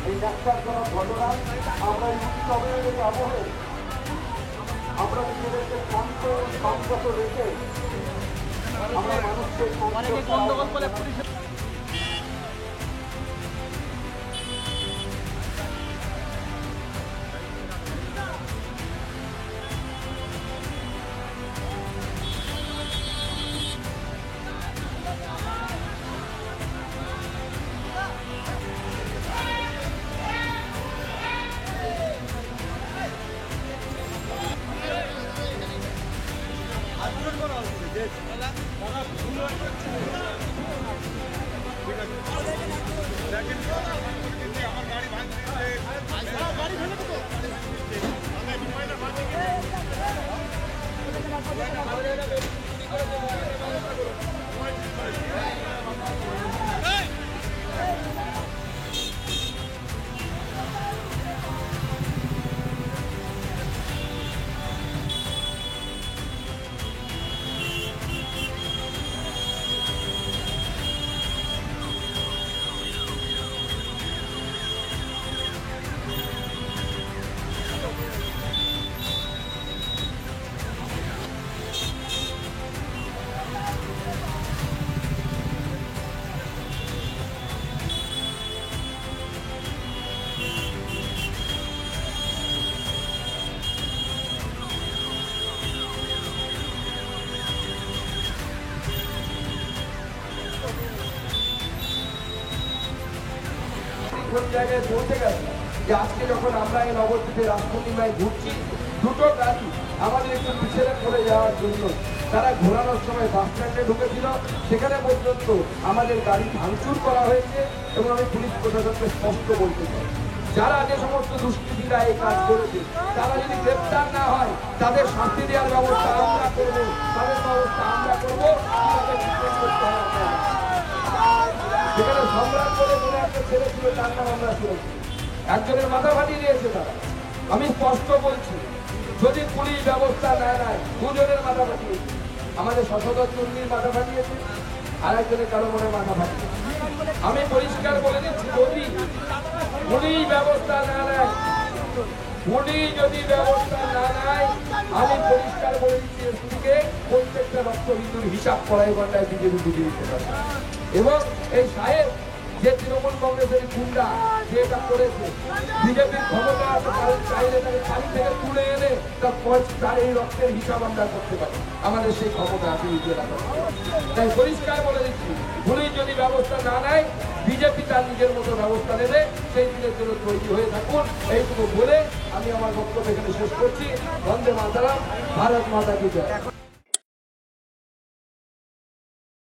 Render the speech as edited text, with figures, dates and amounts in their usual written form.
এই ডাক্তার করা ঘটনা আমরা উৎসবের আবহে আমরা নিজেদেরকে শান্ত সংযত রেখে আমরা মানুষকে গন্ডগোল করে পুলিশের কোন জায়গায় পৌঁছে গেছে যে আজকে যখন আমরা এই নবদ্বীপে রাজপূর্ণিমায় ঘুরছি, দুটো গাড়ি আমাদের একটু পিছনে পড়ে যাওয়ার জন্য তারা ঘোরানোর সময় বাস স্ট্যান্ডে ঢুকেছিল, সেখানে পর্যন্ত আমাদের গাড়ি ভাঙচুর করা হয়েছে। এবং আমি পুলিশ প্রশাসনকে স্পষ্ট বলতে চাই, যারা যে সমস্ত দুষ্কৃতীরা এই কাজ করেছে তারা যদি গ্রেপ্তার না হয় তাদের শাস্তি দেওয়ার ব্যবস্থা আমরা করবো, তাদের ব্যবস্থা আমরা করবো। সেখানে সংগ্রাম করে বলে একটা ছেলে ছিল, তার নাম আমরা শুনেছি, একজনের মাথা ফাটিয়ে দিয়েছে তারা। আমি স্পষ্ট বলছি, যদি পুলিশ ব্যবস্থা না নেয়, দুজনের মাথা ফাটিয়েছে, আমাদের সশোধর চুন্নির মাথা ফাটিয়েছে, আর একজনের কারো মনে মাথা ফাটিয়েছে। আমি পরিষ্কার বলে দিচ্ছি, যদি পুলিশ ব্যবস্থা না নেয়, পুলিশ যদি ব্যবস্থা না নেয়, আমি পরিষ্কার বলে দিচ্ছি এসপিকে প্রত্যেকটা রক্তবিন্দুর হিসাব করাই ঘন্টায় বিজেপি বুঝিয়ে দিতে পারে। এবং এই সাহেব যে তৃণমূল কংগ্রেসের গুন্ডা যেটা করেছে, বিজেপির ক্ষমতা চাইলে তাকে খালি থেকে তুলে এনে তার এই রক্তের হিসাব আমরা করতে পারি, আমাদের সেই ক্ষমতা আছে। তাই পরিষ্কার বলে দিচ্ছি, পুলিশ যদি ব্যবস্থা না নেয়, বিজেপি তার নিজের মতো ব্যবস্থা নেবে, সেই দিনের জন্য তৈরি হয়ে থাকুন। এইটুকু বলে আমি আমার বক্তব্য এখানে শেষ করছি। বন্দে মাতরম, ভারত মাতা কি জয়।